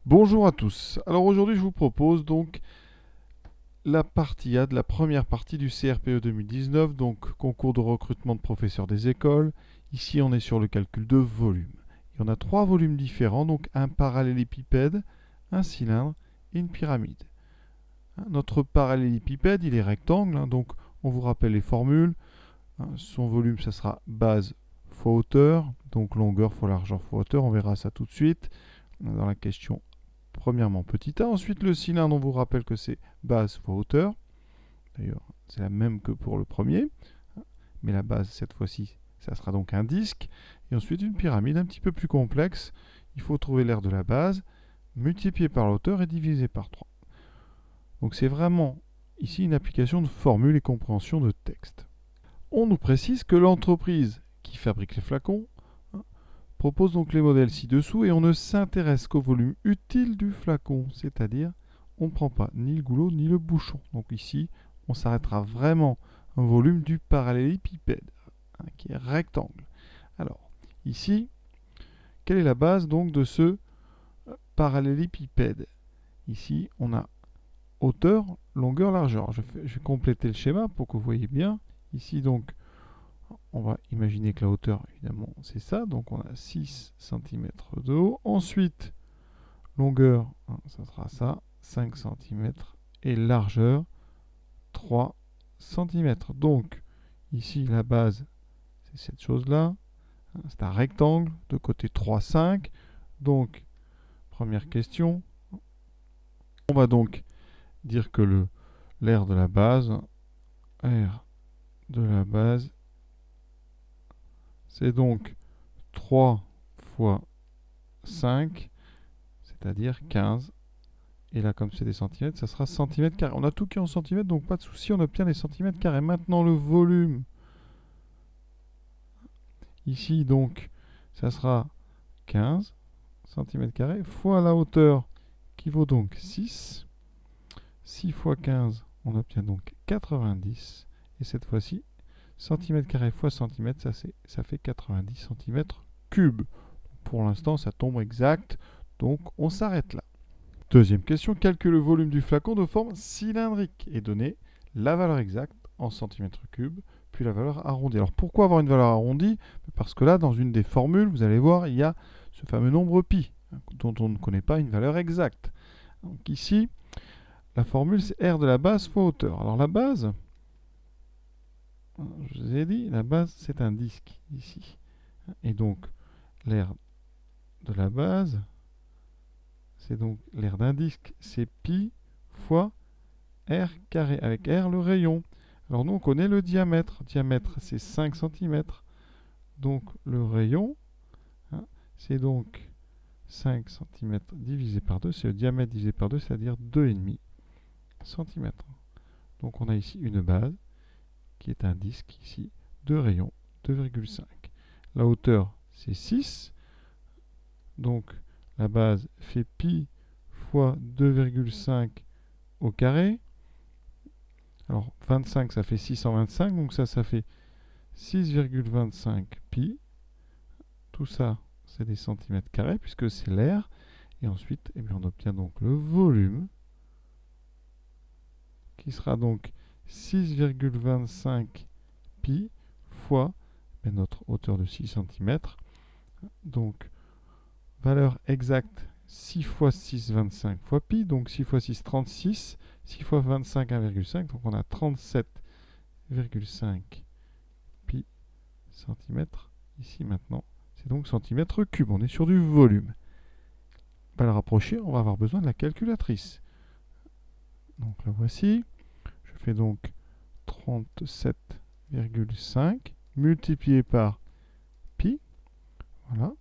Bonjour à tous. Alors aujourd'hui, je vous propose donc la partie A de la première partie du CRPE 2019, donc concours de recrutement de professeurs des écoles. Ici, on est sur le calcul de volume. Il y en a trois volumes différents, donc un parallélépipède, un cylindre et une pyramide. Notre parallélépipède, il est rectangle, donc on vous rappelle les formules. Son volume, ça sera base fois hauteur, donc longueur fois largeur fois hauteur. On verra ça tout de suite dans la question. Premièrement, petit a. Ensuite, le cylindre, on vous rappelle que c'est base fois hauteur. D'ailleurs, c'est la même que pour le premier. Mais la base, cette fois-ci, ça sera donc un disque. Et ensuite, une pyramide un petit peu plus complexe. Il faut trouver l'aire de la base, multiplié par la hauteur et divisé par 3. Donc c'est vraiment ici une application de formule et compréhension de texte. On nous précise que l'entreprise qui fabrique les flacons propose donc les modèles ci-dessous et on ne s'intéresse qu'au volume utile du flacon, c'est-à-dire on ne prend pas ni le goulot ni le bouchon. Donc ici, on s'arrêtera vraiment au volume du parallélépipède, qui est rectangle. Alors, ici, quelle est la base donc de ce parallélépipède? Ici, on a hauteur, longueur, largeur. Je vais compléter le schéma pour que vous voyez bien. Ici, donc, on va imaginer que la hauteur, évidemment, c'est ça. Donc, on a 6 cm de haut. Ensuite, longueur, ça sera ça, 5 cm. Et largeur, 3 cm. Donc, ici, la base, c'est cette chose-là. C'est un rectangle de côté 3, 5. Donc, première question. On va donc dire que l'aire de la base, R de la base, c'est donc 3 fois 5, c'est-à-dire 15. Et là, comme c'est des centimètres, ça sera centimètres carrés. On a tout qui est en centimètres, donc pas de souci, on obtient les centimètres carrés. Maintenant, le volume. Ici, donc, ça sera 15 centimètres carrés fois la hauteur, qui vaut donc 6. 6 fois 15, on obtient donc 90. Et cette fois-ci, centimètres carrés fois centimètres, ça fait 90 centimètres cubes. Pour l'instant, ça tombe exact, donc on s'arrête là. Deuxième question, calcule le volume du flacon de forme cylindrique et donner la valeur exacte en centimètres cubes, puis la valeur arrondie. Alors pourquoi avoir une valeur arrondie? Parce que là, dans une des formules, vous allez voir, il y a ce fameux nombre pi, dont on ne connaît pas une valeur exacte. Donc ici, la formule, c'est R de la base fois hauteur. Alors la base, je vous ai dit, la base, c'est un disque ici. Et donc, l'aire de la base, c'est donc l'aire d'un disque, c'est pi fois r carré, avec r le rayon. Alors nous, on connaît le diamètre. Diamètre, c'est 5 cm. Donc le rayon, c'est donc 5 cm divisé par 2. C'est le diamètre divisé par 2, c'est-à-dire 2,5 cm. Donc on a ici une base qui est un disque ici de rayon 2,5. La hauteur, c'est 6. Donc la base fait pi fois 2,5 au carré. Alors 25, ça fait 625, donc ça fait 6,25 pi. Tout ça, c'est des centimètres carrés, puisque c'est l'air. Et ensuite, eh bien, on obtient donc le volume, qui sera donc 6,25 pi fois notre hauteur de 6 cm. Donc, valeur exacte, 6 fois 6, 25 fois pi. Donc 6 fois 6, 36. 6 fois 25, 1,5. Donc on a 37,5 pi centimètres ici maintenant. C'est donc centimètres cubes. On est sur du volume. Pour le rapprocher, on va avoir besoin de la calculatrice. Donc la voici. Je fais donc 37,5 multiplié par pi. Voilà.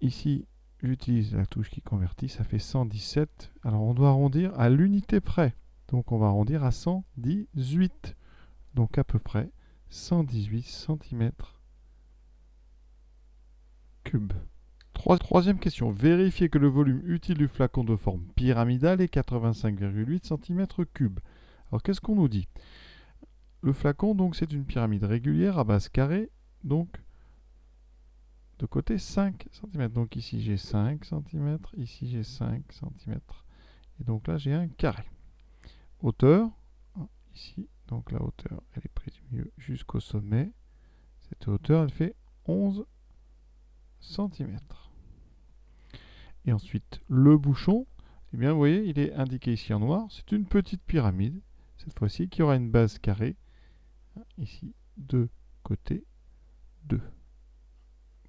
Ici, j'utilise la touche qui convertit, ça fait 117. Alors on doit arrondir à l'unité près. Donc on va arrondir à 118. Donc à peu près 118 cm cubes. Troisième question. Vérifiez que le volume utile du flacon de forme pyramidale est 85,8 cm3. Alors qu'est-ce qu'on nous dit? Le flacon, donc, c'est une pyramide régulière à base carrée. Donc, de côté 5 cm. Donc ici j'ai 5 cm, ici j'ai 5 cm. Et donc là j'ai un carré. Hauteur, ici, donc la hauteur elle est prise du milieu jusqu'au sommet. Cette hauteur elle fait 11 cm. Et ensuite le bouchon, eh bien vous voyez il est indiqué ici en noir, c'est une petite pyramide, cette fois-ci qui aura une base carrée. Ici, 2 côté 2.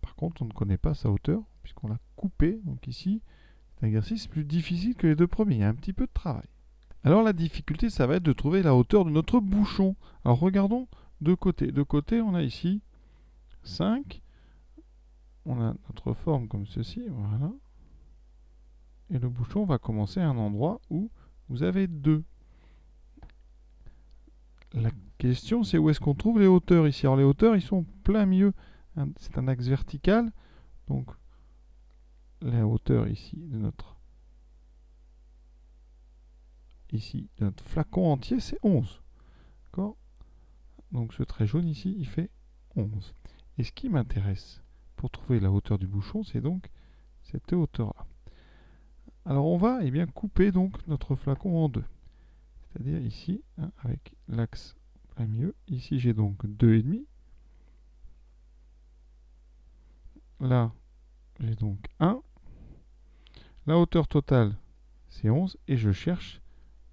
Par contre, on ne connaît pas sa hauteur, puisqu'on l'a coupé. Donc ici, c'est un exercice plus difficile que les deux premiers. Il y a un petit peu de travail. Alors la difficulté, ça va être de trouver la hauteur de notre bouchon. Alors regardons de côté. De côté, on a ici 5. On a notre forme comme ceci. Voilà. Et le bouchon va commencer à un endroit où vous avez 2. La question, c'est où est-ce qu'on trouve les hauteurs ici. Alors les hauteurs, ils sont plein milieu. C'est un axe vertical. Donc la hauteur ici de notre flacon entier, c'est 11. D'accord? Donc ce trait jaune ici, il fait 11. Et ce qui m'intéresse pour trouver la hauteur du bouchon, c'est donc cette hauteur-là. Alors on va couper donc notre flacon en deux. C'est-à-dire ici, avec l'axe plein milieu. Ici j'ai donc 2,5. Là, j'ai donc 1. La hauteur totale, c'est 11. Et je cherche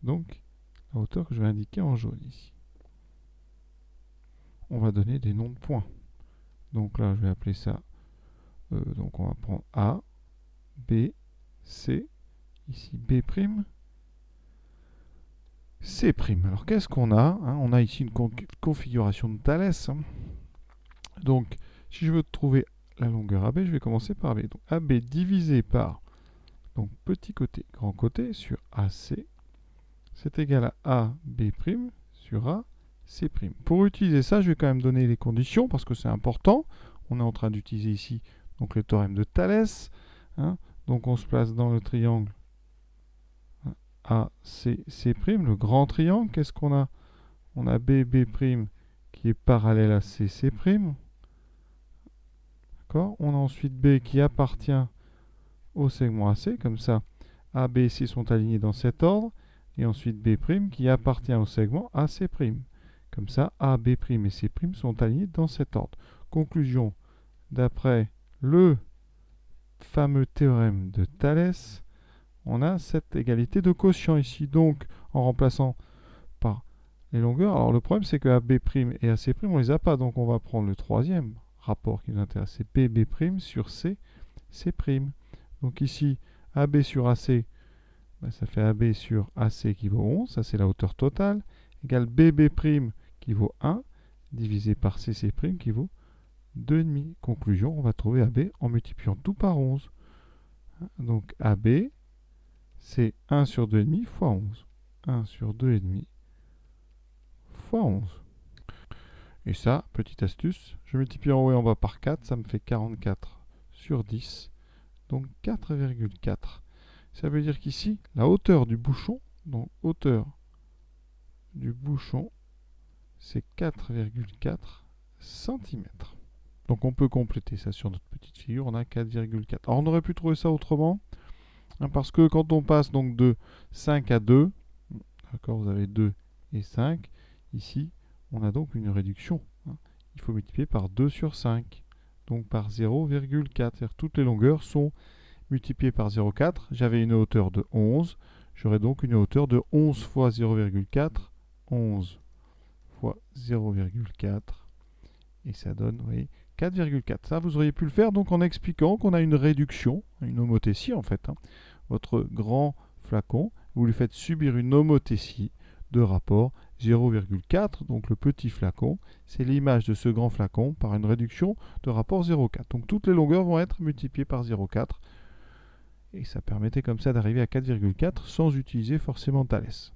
donc la hauteur que je vais indiquer en jaune ici. On va donner des noms de points. Donc là, je vais appeler ça, donc on va prendre A, B, C, ici B', C'. Alors qu'est-ce qu'on a? On a ici une configuration de Thalès. Donc, si je veux trouver la longueur AB, je vais commencer par B. Donc AB divisé par donc, petit côté, grand côté sur AC, c'est égal à AB' sur A, C'. Pour utiliser ça, je vais quand même donner les conditions parce que c'est important. On est en train d'utiliser ici donc, le théorème de Thalès. Donc on se place dans le triangle ACC', le grand triangle. Qu'est-ce qu'on a? On a BB' qui est parallèle à CC'. D'accord? On a ensuite B qui appartient au segment AC, comme ça A, B et C sont alignés dans cet ordre. Et ensuite B' qui appartient au segment AC'. Comme ça, A, B' et C' sont alignés dans cet ordre. Conclusion, d'après le fameux théorème de Thalès, on a cette égalité de quotient ici. Donc, en remplaçant par les longueurs, alors le problème c'est que AB' et AC', on ne les a pas. Donc, on va prendre le troisième rapport qui nous intéresse, c'est BB' sur C'. Donc ici, AB sur AC, ça fait AB sur AC qui vaut 11, ça c'est la hauteur totale, égale BB' qui vaut 1, divisé par CC' qui vaut 2,5. Conclusion, on va trouver AB en multipliant tout par 11. Donc AB, c'est 1 sur 2,5 fois 11. 1 sur 2,5 fois 11. Et ça, petite astuce, je multiplie en haut et en bas par 4, ça me fait 44 sur 10, donc 4,4. Ça veut dire qu'ici, la hauteur du bouchon, donc hauteur du bouchon, c'est 4,4 cm. Donc on peut compléter ça sur notre petite figure, on a 4,4. Alors on aurait pu trouver ça autrement, parce que quand on passe donc de 5 à 2, d'accord, vous avez 2 et 5, ici on a donc une réduction. Il faut multiplier par 2 sur 5, donc par 0,4. C'est-à-dire toutes les longueurs sont multipliées par 0,4. J'avais une hauteur de 11, j'aurai donc une hauteur de 11 fois 0,4, 11 fois 0,4, et ça donne, vous voyez, 4,4. Ça, vous auriez pu le faire donc en expliquant qu'on a une réduction, une homothétie en fait. Votre grand flacon, vous lui faites subir une homothétie de rapport 0,4, donc le petit flacon, c'est l'image de ce grand flacon par une réduction de rapport 0,4. Donc toutes les longueurs vont être multipliées par 0,4, et ça permettait comme ça d'arriver à 4,4 sans utiliser forcément Thalès.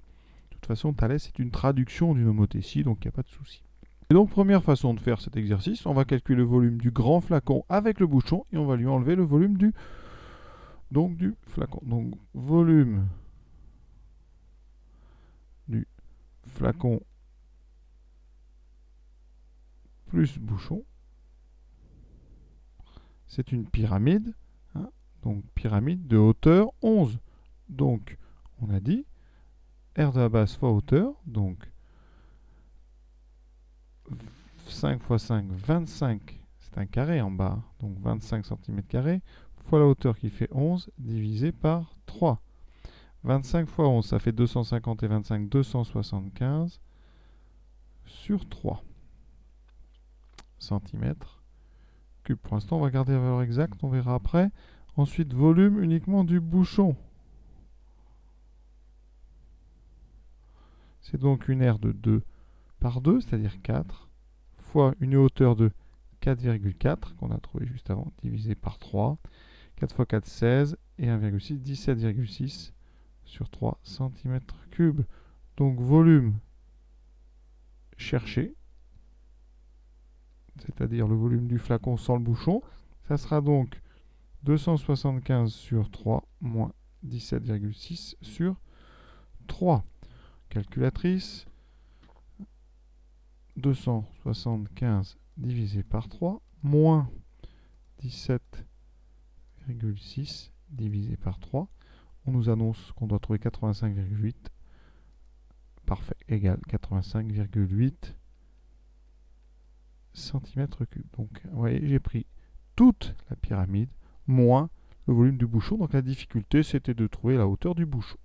De toute façon, Thalès est une traduction d'une homothétie, donc il n'y a pas de souci. Et donc première façon de faire cet exercice, on va calculer le volume du grand flacon avec le bouchon, et on va lui enlever le volume du flacon. Donc volume du flacon plus bouchon c'est une pyramide, hein, donc pyramide de hauteur 11. Donc, on a dit R de la base fois hauteur, donc 5 fois 5, 25, c'est un carré en bas, donc 25 cm², fois la hauteur qui fait 11, divisé par 3. 25 fois 11, ça fait 250 et 25, 275 sur 3 cm cube. Pour l'instant, on va garder la valeur exacte, on verra après. Ensuite, volume uniquement du bouchon. C'est donc une aire de 2 par 2, c'est-à-dire 4, fois une hauteur de 4,4 qu'on a trouvé juste avant, divisé par 3. 4 fois 4, 16, et 1,6, 17,6 sur 3 cm3. Donc volume cherché, c'est-à-dire le volume du flacon sans le bouchon, ça sera donc 275 sur 3 moins 17,6 sur 3. Calculatrice, 275 divisé par 3 moins 17,6 divisé par 3. On nous annonce qu'on doit trouver 85,8. Parfait, égal 85,8 cm3. Donc, vous voyez, j'ai pris toute la pyramide moins le volume du bouchon. Donc, la difficulté, c'était de trouver la hauteur du bouchon.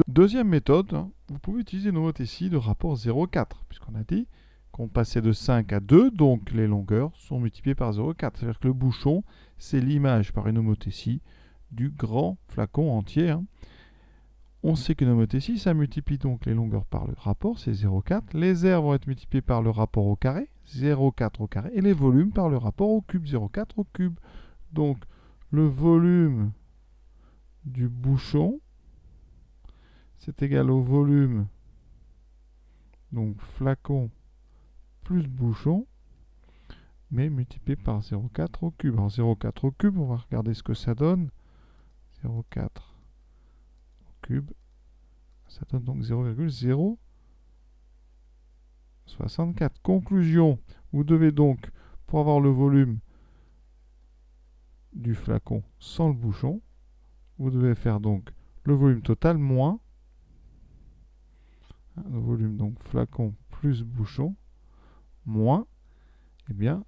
Deuxième méthode, hein, vous pouvez utiliser une homothétie de rapport 0,4, puisqu'on a dit qu'on passait de 5 à 2, donc les longueurs sont multipliées par 0,4. C'est-à-dire que le bouchon, c'est l'image par une homothétie du grand flacon entier. Hein. On sait qu'une homothétie, ça multiplie donc les longueurs par le rapport, c'est 0,4. Les aires vont être multipliées par le rapport au carré, 0,4 au carré, et les volumes par le rapport au cube, 0,4 au cube. Donc, le volume du bouchon, c'est égal au volume, donc flacon plus bouchon, mais multiplié par 0,4 au cube. Alors 0,4 au cube, on va regarder ce que ça donne. 0,4 au cube, ça donne donc 0,064. Conclusion, vous devez donc, pour avoir le volume du flacon sans le bouchon, vous devez faire donc le volume total moins le volume donc flacon plus bouchon moins eh bien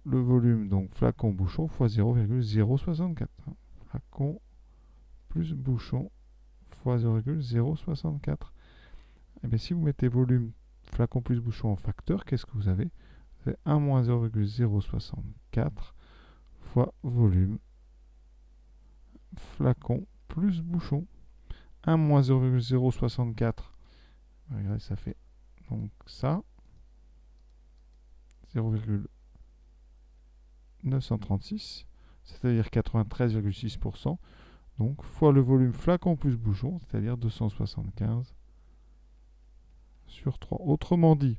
le volume donc flacon bouchon fois 0,064. Flacon plus bouchon fois 0,064. Et bien si vous mettez volume flacon plus bouchon en facteur, qu'est-ce que vous avez? Vous avez 1 moins 0,064 fois volume flacon plus bouchon. 1 moins 0,064, regardez, ça fait donc ça, 0,936, c'est-à-dire 93,6%, donc fois le volume flacon plus bouchon, c'est-à-dire 275 sur 3. Autrement dit,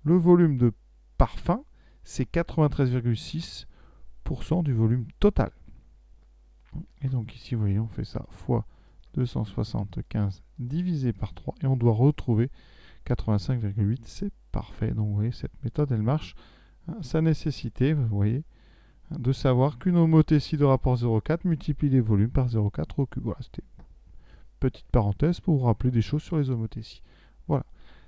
le volume de parfum, c'est 93,6% du volume total. Et donc ici, vous voyez, on fait ça fois 275 divisé par 3 et on doit retrouver 85,8. C'est parfait. Donc vous voyez, cette méthode, elle marche. Ça nécessitait, vous voyez, de savoir qu'une homothétie de rapport 0,4 multiplie les volumes par 0,4 au cube. Voilà, c'était une petite parenthèse pour vous rappeler des choses sur les homothéties. Voilà.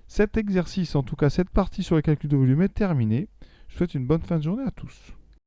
Cet exercice, en tout cas cette partie sur les calculs de volume est terminée. Je vous souhaite une bonne fin de journée à tous.